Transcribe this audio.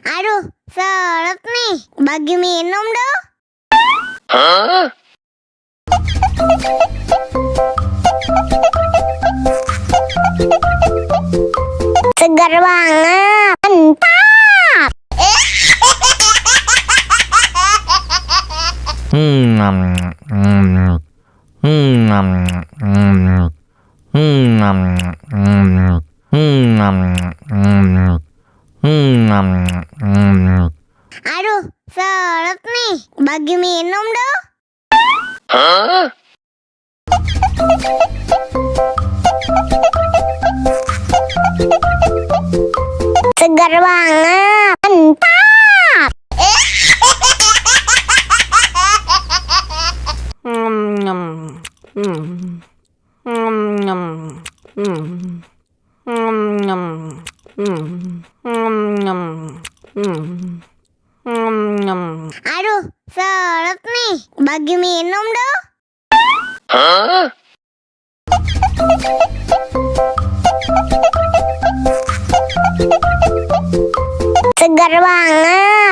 Aduh, seret nih. Bagi minum dong. Segar banget. Mantap. Aduh, seret nih. Bagi minum dong. Segar banget. Mantap. Aduh, seret nih. Bagi minum dong. Segar banget.